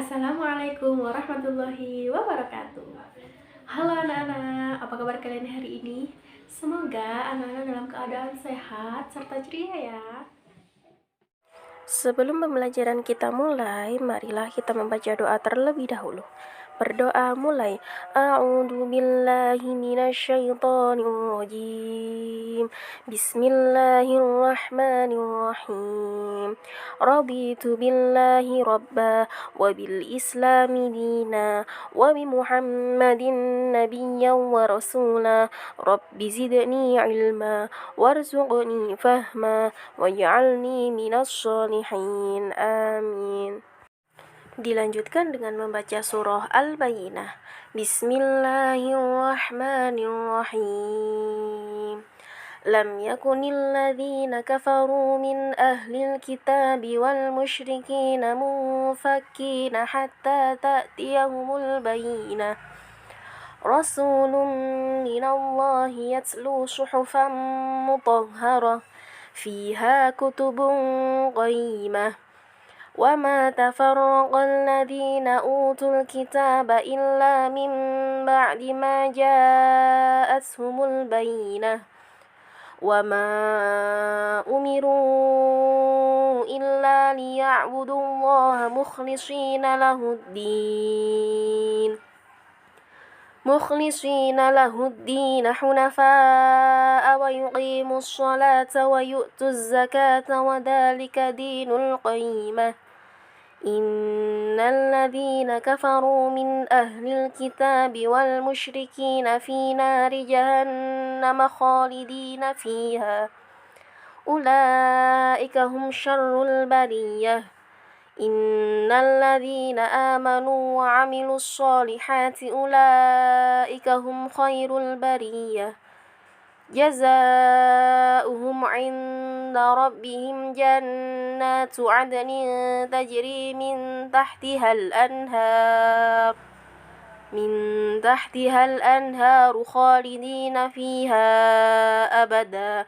Assalamualaikum warahmatullahi wabarakatuh. Halo anak-anak, apa kabar kalian hari ini? Semoga anak-anak dalam keadaan sehat serta ceria ya. Sebelum pembelajaran kita mulai, marilah kita membaca doa terlebih dahulu. Berdoa mulai. A'udzu billahi minasyaitonir rajim. Bismillahirrahmanirrahim. Raditu billahi rabba wa bil islami dina wa bi Muhammadin nabiyyan wa rasula. Rabbi zidni ilma warzuqni fahma waj'alni minas sholihin. Amin. Dilanjutkan dengan membaca surah Al-Bayyinah. Bismillahirrahmanirrahim. Lam yakunil ladzina kafaru min ahlil kitabi wal musyrikina munfakkina hatta ta'tiyahumul bayyinah. Rasulun minallahi yatlu suhufan mutahharah fiha kutubun qayyimah. وَمَا تَفَرَّقَ الَّذِينَ أُوتُوا الْكِتَابَ إِلَّا مِنْ بَعْدِ مَا جَاءَتْهُمُ الْبَيِّنَةُ وَمَا أُمِرُوا إِلَّا لِيَعْبُدُوا اللَّهَ مُخْلِصِينَ لَهُ الدِّينَ حُنَفَاءَ وَيُقِيمُوا الصَّلَاةَ وَيُؤْتُوا الزَّكَاةَ وَذَلِكَ دِينُ الْقَيِّمَةِ إِنَّ الَّذِينَ كَفَرُوا مِنْ أَهْلِ الْكِتَابِ وَالْمُشْرِكِينَ فِي نَارِ جَهَنَّمَ خَالِدِينَ فِيهَا أُولَئِكَ هُمْ شَرُّ الْبَرِيَّةِ إِنَّ الَّذِينَ آمَنُوا وَعَمِلُوا الصَّالِحَاتِ أُولَئِكَ هُمْ خَيْرُ الْبَرِيَّةِ جزاؤهم عند ربهم جنات عدن تجري من تحتها الأنهار خالدين فيها أبدا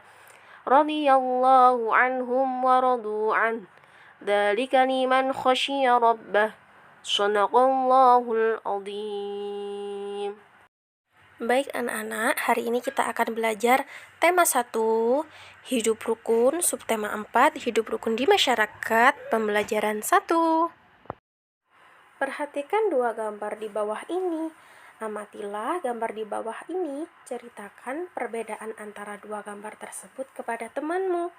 رضي الله عنهم ورضوا عنه ذلك لمن خشي ربه صدق الله العظيم. Baik anak-anak, hari ini kita akan belajar tema 1, hidup rukun, subtema 4, hidup rukun di masyarakat, pembelajaran 1. Perhatikan dua gambar di bawah ini. Amatilah gambar di bawah ini, ceritakan perbedaan antara dua gambar tersebut kepada temanmu.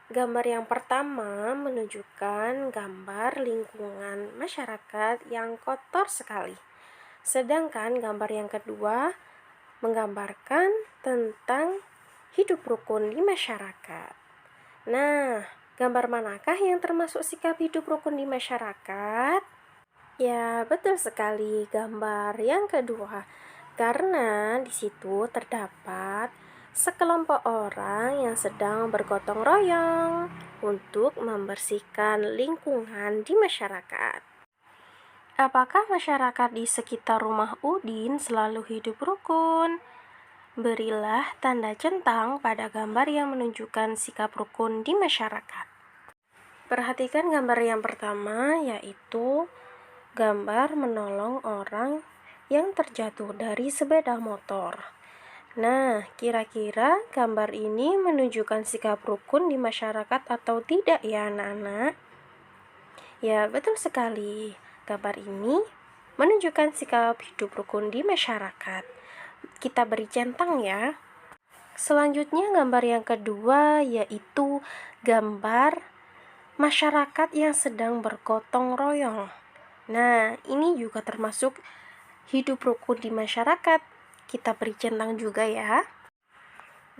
Gambar yang pertama menunjukkan gambar lingkungan masyarakat yang kotor sekali. Sedangkan gambar yang kedua menggambarkan tentang hidup rukun di masyarakat. Nah, gambar manakah yang termasuk sikap hidup rukun di masyarakat? Ya, betul sekali, gambar yang kedua. Karena di situ terdapat sekelompok orang yang sedang bergotong royong untuk membersihkan lingkungan di masyarakat. Apakah masyarakat di sekitar rumah Udin selalu hidup rukun? Berilah tanda centang pada gambar yang menunjukkan sikap rukun di masyarakat. Perhatikan gambar yang pertama, yaitu gambar menolong orang yang terjatuh dari sepeda motor. Nah, kira-kira gambar ini menunjukkan sikap rukun di masyarakat atau tidak ya anak-anak? Ya, betul sekali. Gambar ini menunjukkan sikap hidup rukun di masyarakat. Kita beri centang ya. Selanjutnya gambar yang kedua yaitu gambar masyarakat yang sedang bergotong royong. Nah, ini juga termasuk hidup rukun di masyarakat. Kita beri centang juga ya.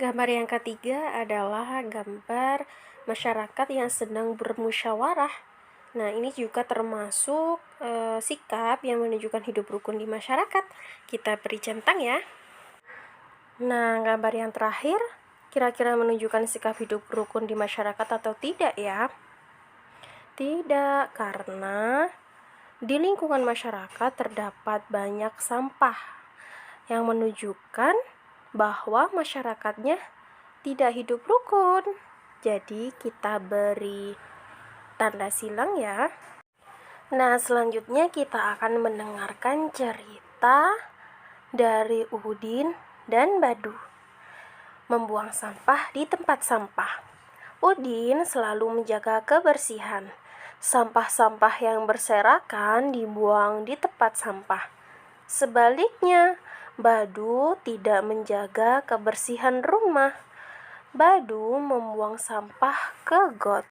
Gambar yang ketiga adalah gambar masyarakat yang sedang bermusyawarah. Nah, ini juga termasuk sikap yang menunjukkan hidup rukun di masyarakat. Kita beri centang ya. Nah, gambar yang terakhir kira-kira menunjukkan sikap hidup rukun di masyarakat atau tidak ya? Tidak, karena di lingkungan masyarakat terdapat banyak sampah yang menunjukkan bahwa masyarakatnya tidak hidup rukun. Jadi kita beri tanda silang ya. Nah, selanjutnya kita akan mendengarkan cerita dari Udin dan Badu. Membuang sampah di tempat sampah. Udin selalu menjaga kebersihan. Sampah-sampah yang berserakan dibuang di tempat sampah. Sebaliknya, Badu tidak menjaga kebersihan rumah. Badu membuang sampah ke got.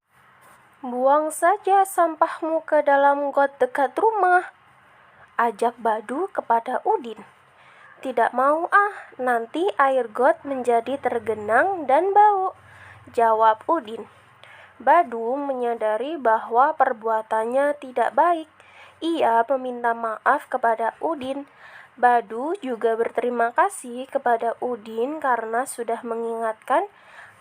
Buang saja sampahmu ke dalam got dekat rumah, ajak Badu kepada Udin. Tidak mau nanti air got menjadi tergenang dan bau, jawab Udin. Badu menyadari bahwa perbuatannya tidak baik. Ia meminta maaf kepada Udin. Badu juga berterima kasih kepada Udin karena sudah mengingatkan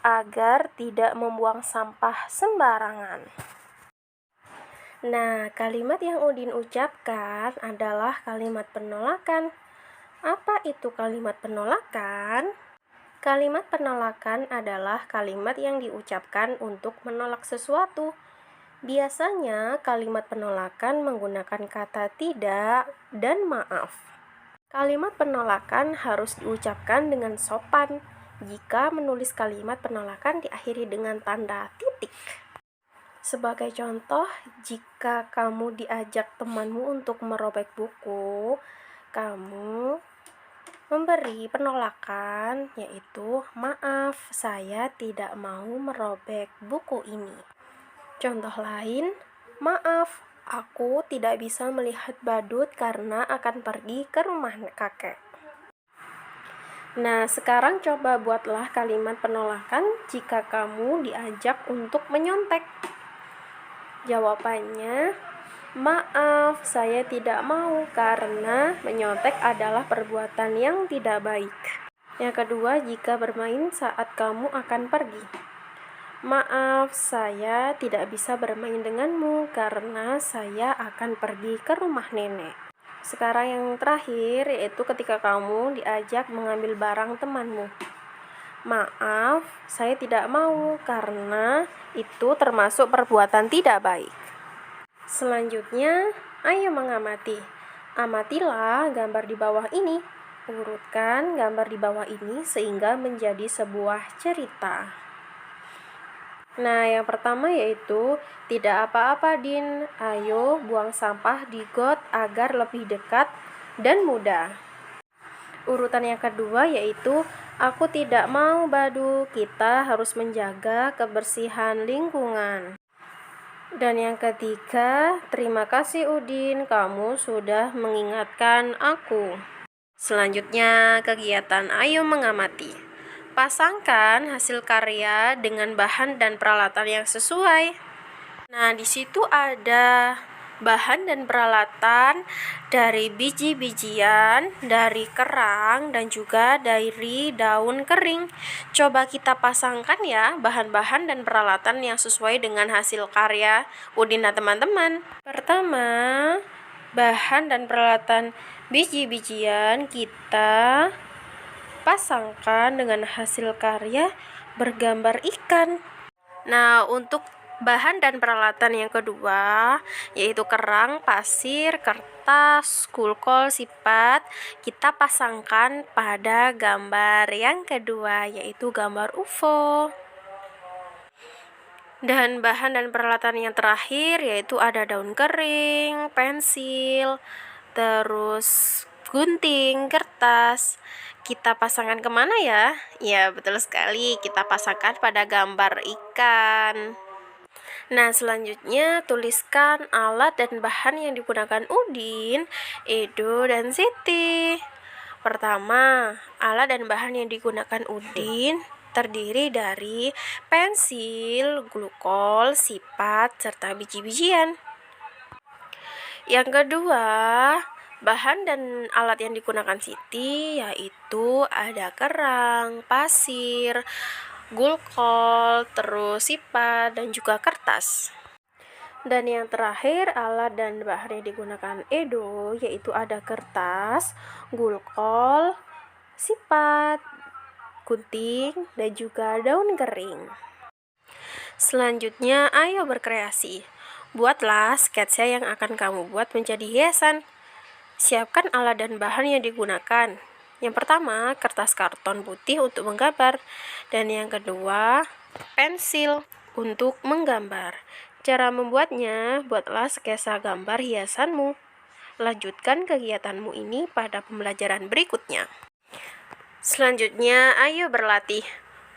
agar tidak membuang sampah sembarangan. Nah, kalimat yang Udin ucapkan adalah kalimat penolakan. Apa itu kalimat penolakan? Kalimat penolakan adalah kalimat yang diucapkan untuk menolak sesuatu. Biasanya kalimat penolakan menggunakan kata tidak dan maaf. Kalimat penolakan harus diucapkan dengan sopan. Jika menulis kalimat penolakan diakhiri dengan tanda titik. Sebagai contoh, jika kamu diajak temanmu untuk merobek buku, kamu memberi penolakan, yaitu maaf, saya tidak mau merobek buku ini. Contoh lain, maaf, aku tidak bisa melihat badut karena akan pergi ke rumah kakek. Nah, sekarang coba buatlah kalimat penolakan jika kamu diajak untuk menyontek. Jawabannya, maaf, saya tidak mau karena menyontek adalah perbuatan yang tidak baik. Yang kedua, jika bermain saat kamu akan pergi. Maaf, saya tidak bisa bermain denganmu karena saya akan pergi ke rumah nenek. Sekarang yang terakhir, yaitu ketika kamu diajak mengambil barang temanmu. Maaf, saya tidak mau karena itu termasuk perbuatan tidak baik. Selanjutnya, ayo mengamati. Amatilah gambar di bawah ini. Urutkan gambar di bawah ini sehingga menjadi sebuah cerita. Nah, yang pertama yaitu tidak apa-apa Din, ayo buang sampah di got agar lebih dekat dan mudah. Urutan yang kedua yaitu aku tidak mau Badu, kita harus menjaga kebersihan lingkungan. Dan yang ketiga, terima kasih Udin, kamu sudah mengingatkan aku. Selanjutnya, kegiatan ayo mengamati. Pasangkan hasil karya dengan bahan dan peralatan yang sesuai. Nah, di situ ada bahan dan peralatan dari biji-bijian, dari kerang, dan juga dari daun kering. Coba kita pasangkan ya bahan-bahan dan peralatan yang sesuai dengan hasil karya Udin dan teman-teman. Pertama, bahan dan peralatan biji-bijian kita pasangkan dengan hasil karya bergambar ikan. Nah, untuk bahan dan peralatan yang kedua yaitu kerang, pasir, kertas, gulkol, sipat, kita pasangkan pada gambar yang kedua yaitu gambar UFO. Dan bahan dan peralatan yang terakhir yaitu ada daun kering, pensil, terus gunting, kertas. Kita pasangkan kemana ya? Ya, betul sekali, kita pasangkan pada gambar ikan. Nah, selanjutnya tuliskan alat dan bahan yang digunakan Udin, Edo, dan Siti. Pertama, alat dan bahan yang digunakan Udin terdiri dari pensil, glukol, sipat, serta biji-bijian. Yang kedua, bahan dan alat yang digunakan Siti yaitu ada kerang, pasir, gulkol, terus sipat, dan juga kertas. Dan yang terakhir, alat dan bahan yang digunakan Edo yaitu ada kertas, gulkol, sipat, gunting, dan juga daun kering. Selanjutnya, ayo berkreasi. Buatlah sketsa yang akan kamu buat menjadi hiasan. Siapkan alat dan bahan yang digunakan. Yang pertama, kertas karton putih untuk menggambar. Dan yang kedua, pensil untuk menggambar. Cara membuatnya, buatlah sketsa gambar hiasanmu. Lanjutkan kegiatanmu ini pada pembelajaran berikutnya. Selanjutnya, ayo berlatih.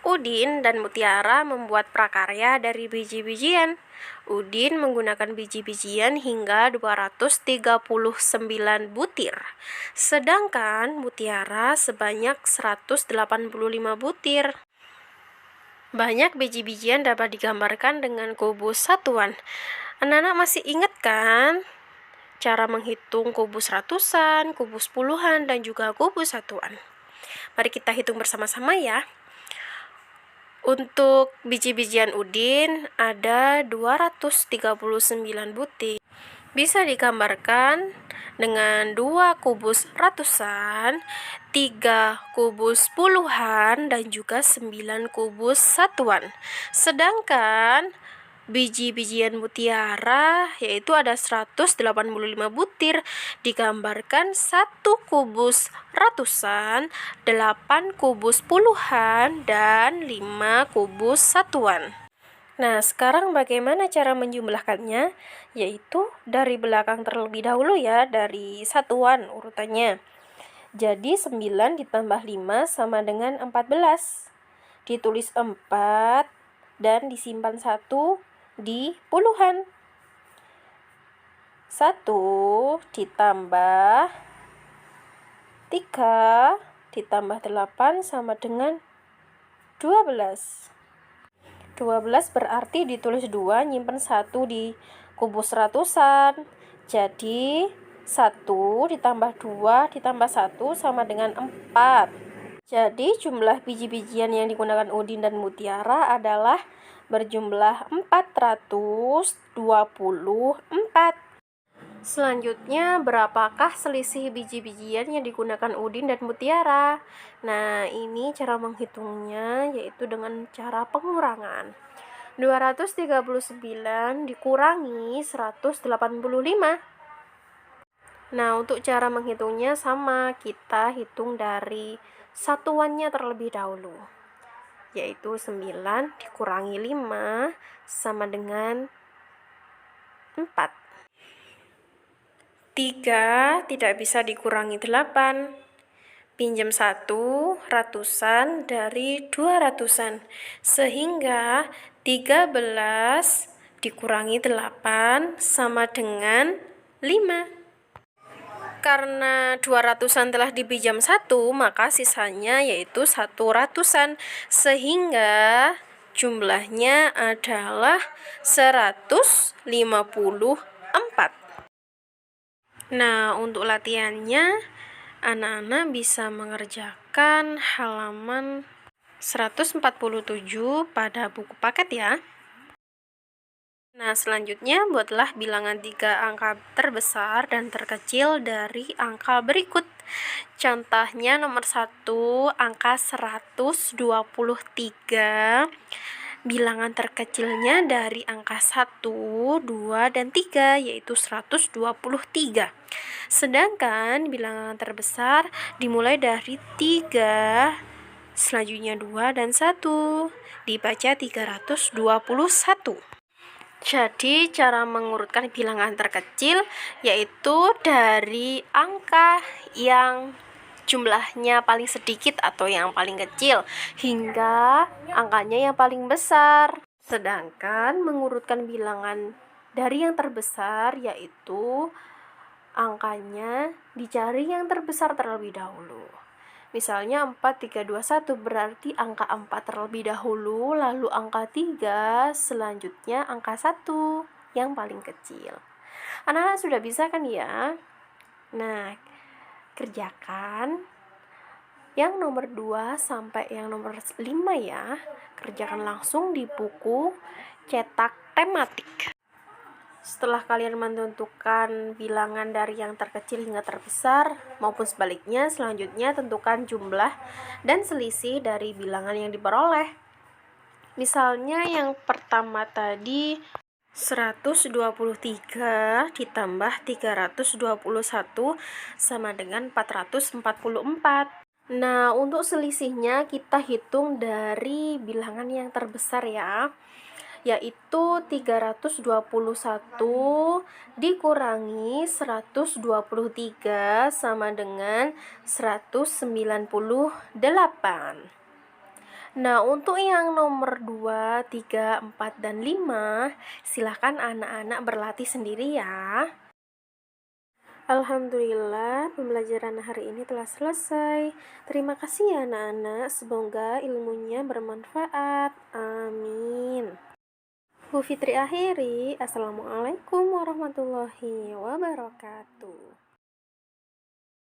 Udin dan Mutiara membuat prakarya dari biji-bijian. Udin menggunakan biji-bijian hingga 239 butir. Sedangkan Mutiara sebanyak 185 butir. Banyak biji-bijian dapat digambarkan dengan kubus satuan. Anak-anak masih ingat kan? Cara menghitung kubus ratusan, kubus puluhan, dan juga kubus satuan. Mari kita hitung bersama-sama ya. Untuk biji-bijian Udin ada 239 butir. Bisa digambarkan dengan 2 kubus ratusan, 3 kubus puluhan, dan juga 9 kubus satuan. Sedangkan biji-bijian Mutiara yaitu ada 185 butir, digambarkan 1 kubus ratusan, 8 kubus puluhan, dan 5 kubus satuan. Nah, sekarang bagaimana cara menjumlahkannya? Yaitu dari belakang terlebih dahulu ya, dari satuan urutannya. Jadi 9 ditambah 5 sama dengan 14. Ditulis 4 dan disimpan 1 di puluhan. 1 ditambah 3 ditambah 8 sama dengan 12. 12 berarti ditulis 2, nyimpen 1 di kubus ratusan. Jadi 1 ditambah 2 ditambah 1 sama dengan 4. Jadi jumlah biji-bijian yang digunakan Udin dan Mutiara adalah berjumlah 424. Selanjutnya, berapakah selisih biji-bijian yang digunakan Udin dan Mutiara? Nah, ini cara menghitungnya yaitu dengan cara pengurangan. 239 dikurangi 185. Nah, untuk cara menghitungnya sama, kita hitung dari satuannya terlebih dahulu, yaitu 9 dikurangi 5 sama dengan 4. 3 tidak bisa dikurangi 8. Pinjam 1 ratusan dari 200-an. Sehingga 13 dikurangi 8 sama dengan 5. Karena 200-an telah dipinjam 1, maka sisanya yaitu 100-an. Sehingga jumlahnya adalah 154. Nah, untuk latihannya, anak-anak bisa mengerjakan halaman 147 pada buku paket ya. Nah, selanjutnya buatlah bilangan 3 angka terbesar dan terkecil dari angka berikut. Contohnya nomor 1, angka 123. Bilangan terkecilnya dari angka 1, 2, dan 3, yaitu 123. Sedangkan bilangan terbesar dimulai dari 3, selanjutnya 2 dan 1. Dibaca 321. Jadi cara mengurutkan bilangan terkecil yaitu dari angka yang jumlahnya paling sedikit atau yang paling kecil hingga angkanya yang paling besar. Sedangkan mengurutkan bilangan dari yang terbesar yaitu angkanya dicari yang terbesar terlebih dahulu. Misalnya 4, 3, 2, 1 berarti angka 4 terlebih dahulu, lalu angka 3, selanjutnya angka 1 yang paling kecil. Anak-anak sudah bisa kan ya? Nah, kerjakan yang nomor 2 sampai yang nomor 5 ya. Kerjakan langsung di buku cetak tematik. Setelah kalian menentukan bilangan dari yang terkecil hingga terbesar maupun sebaliknya, selanjutnya tentukan jumlah dan selisih dari bilangan yang diperoleh. Misalnya yang pertama tadi 123 ditambah 321 sama dengan 444. Nah, untuk selisihnya kita hitung dari bilangan yang terbesar ya, yaitu 321 dikurangi 123 sama dengan 198. Nah, untuk yang nomor 2, 3, 4, dan 5, silahkan anak-anak berlatih sendiri ya. Alhamdulillah, pembelajaran hari ini telah selesai. Terima kasih ya anak-anak, semoga ilmunya bermanfaat. Amin. Bu Fitri akhiri, Assalamualaikum warahmatullahi wabarakatuh.